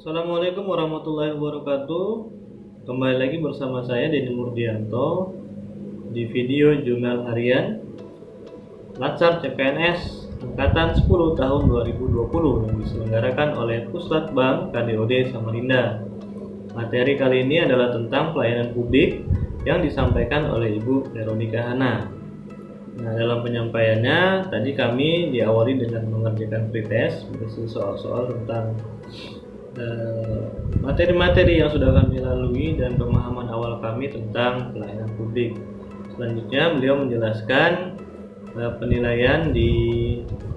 Assalamualaikum warahmatullahi wabarakatuh. Kembali lagi bersama saya Denny Murdianto di video Jurnal Harian Latsar CPNS Angkatan 10 tahun 2020 yang diselenggarakan oleh Puslatbang KDOD Samarinda. Materi kali ini adalah tentang pelayanan publik yang disampaikan oleh Ibu Veronica Hana. Nah, dalam penyampaiannya tadi kami diawali dengan mengerjakan pretest berisi soal-soal tentang materi-materi yang sudah kami lalui dan pemahaman awal kami tentang pelayanan publik. Selanjutnya beliau menjelaskan penilaian di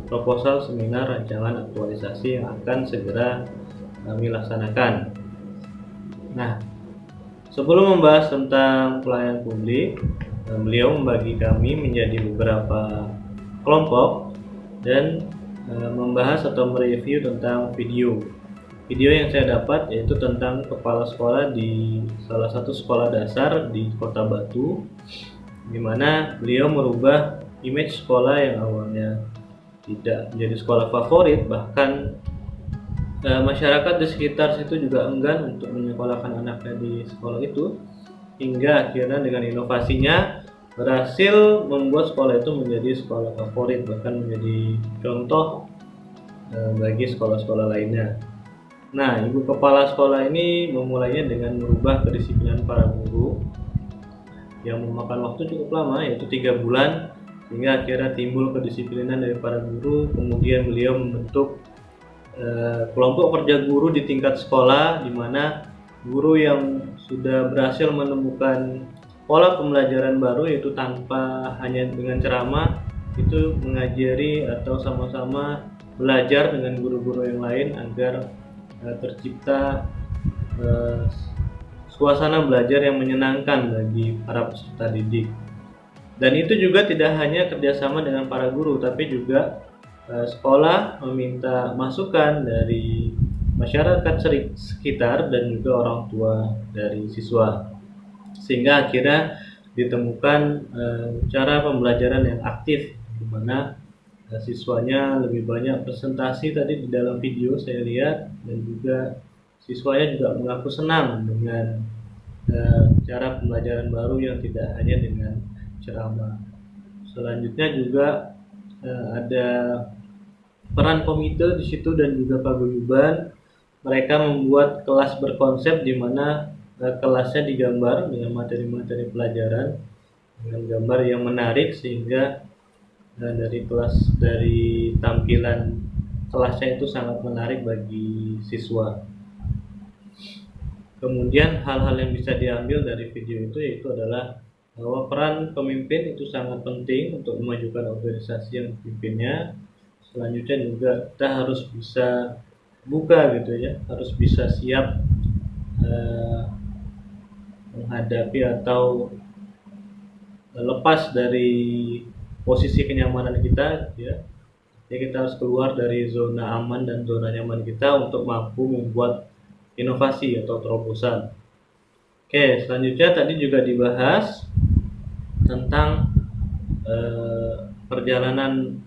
proposal seminar rancangan aktualisasi yang akan segera kami laksanakan. Nah, sebelum membahas tentang pelayanan publik, beliau membagi kami menjadi beberapa kelompok dan membahas atau mereview tentang video yang saya dapat, yaitu tentang kepala sekolah di salah satu sekolah dasar di Kota Batu, di mana beliau merubah image sekolah yang awalnya tidak menjadi sekolah favorit, bahkan masyarakat di sekitar situ juga enggan untuk menyekolahkan anaknya di sekolah itu, hingga akhirnya dengan inovasinya berhasil membuat sekolah itu menjadi sekolah favorit, bahkan menjadi contoh bagi sekolah-sekolah lainnya. Nah, ibu kepala sekolah ini memulainya dengan merubah kedisiplinan para guru yang memakan waktu cukup lama, yaitu 3 bulan, sehingga akhirnya timbul kedisiplinan dari para guru. Kemudian beliau membentuk kelompok kerja guru di tingkat sekolah, di mana guru yang sudah berhasil menemukan pola pembelajaran baru, yaitu tanpa hanya dengan ceramah, itu mengajari atau sama-sama belajar dengan guru-guru yang lain agar tercipta suasana belajar yang menyenangkan bagi para peserta didik. Dan itu juga tidak hanya kerjasama dengan para guru, tapi juga sekolah meminta masukan dari masyarakat sekitar dan juga orang tua dari siswa, sehingga akhirnya ditemukan cara pembelajaran yang aktif, di mana siswanya lebih banyak presentasi tadi di dalam video saya lihat, dan juga siswanya juga mengaku senang dengan cara pembelajaran baru yang tidak hanya dengan ceramah. Selanjutnya juga ada peran komite di situ dan juga paguyuban. Mereka membuat kelas berkonsep di mana kelasnya digambar dengan materi-materi pelajaran dengan gambar yang menarik, sehingga dari tampilan kelasnya itu sangat menarik bagi siswa. Kemudian hal-hal yang bisa diambil dari video itu yaitu adalah bahwa peran pemimpin itu sangat penting untuk memajukan organisasi yang dipimpinnya. Selanjutnya juga kita harus bisa buka gitu ya, harus bisa siap menghadapi atau lepas dari posisi kenyamanan kita ya. Jadi kita harus keluar dari zona aman dan zona nyaman kita untuk mampu membuat inovasi atau terobosan. Oke, selanjutnya tadi juga dibahas tentang perjalanan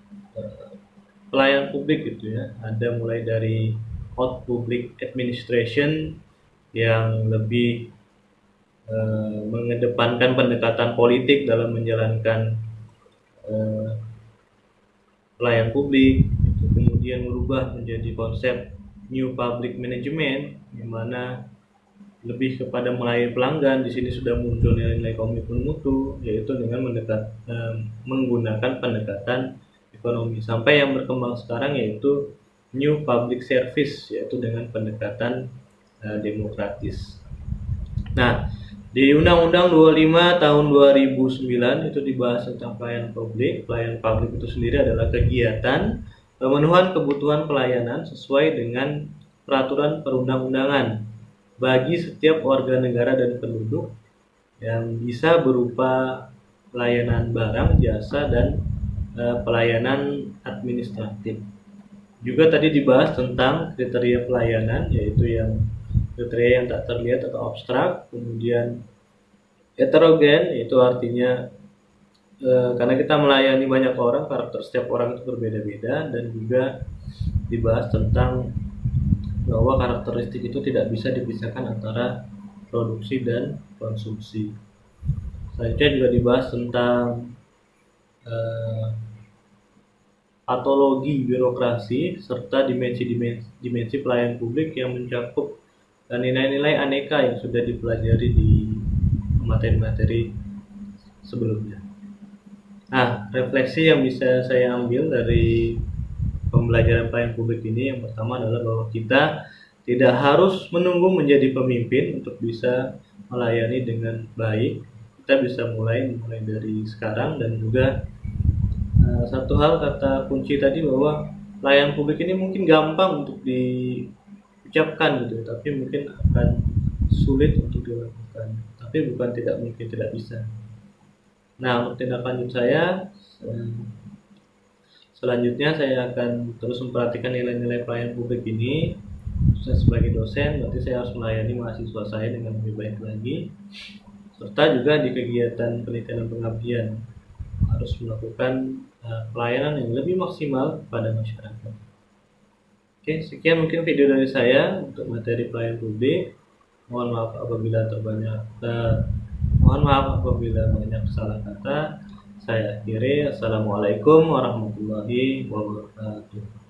pelayanan publik gitu ya. Ada mulai dari out public administration yang lebih mengedepankan pendekatan politik dalam menjalankan pelayan publik, itu kemudian merubah menjadi konsep new public management, di mana lebih kepada melayani pelanggan. Di sini sudah muncul nilai-nilai komitmen mutu, yaitu dengan menggunakan pendekatan ekonomi, sampai yang berkembang sekarang yaitu new public service, yaitu dengan pendekatan demokratis. Nah, di Undang-Undang 25 tahun 2009 itu dibahas tentang pelayanan publik. Pelayanan publik itu sendiri adalah kegiatan pemenuhan kebutuhan pelayanan sesuai dengan peraturan perundang-undangan bagi setiap warga negara dan penduduk, yang bisa berupa pelayanan barang, jasa, dan pelayanan administratif. Juga tadi dibahas tentang kriteria pelayanan, yaitu yang kriteria yang tak terlihat atau abstrak, kemudian heterogen, itu artinya karena kita melayani banyak orang, karakter setiap orang itu berbeda-beda, dan juga dibahas tentang bahwa karakteristik itu tidak bisa dipisahkan antara produksi dan konsumsi. Selanjutnya juga dibahas tentang eh, patologi birokrasi serta dimensi pelayanan publik yang mencakup nilai-nilai aneka yang sudah dipelajari di materi-materi sebelumnya. Nah, refleksi yang bisa saya ambil dari pembelajaran pelayanan publik ini yang pertama adalah bahwa kita tidak harus menunggu menjadi pemimpin untuk bisa melayani dengan baik. Kita bisa mulai dari sekarang. Dan juga satu hal, kata kunci tadi, bahwa pelayanan publik ini mungkin gampang untuk diucapkan gitu, tapi mungkin akan sulit untuk dilakukan. Tapi bukan tidak mungkin tidak bisa. Nah, untuk tindak lanjut saya, selanjutnya saya akan terus memperhatikan nilai-nilai pelayanan publik ini. Saya sebagai dosen, berarti saya harus melayani mahasiswa saya dengan lebih baik lagi, serta juga di kegiatan penelitian dan pengabdian harus melakukan pelayanan yang lebih maksimal pada masyarakat. Oke, sekian mungkin video dari saya untuk materi pelayanan publik. Mohon maaf apabila banyak salah kata. Saya akhiri. Assalamualaikum warahmatullahi wabarakatuh.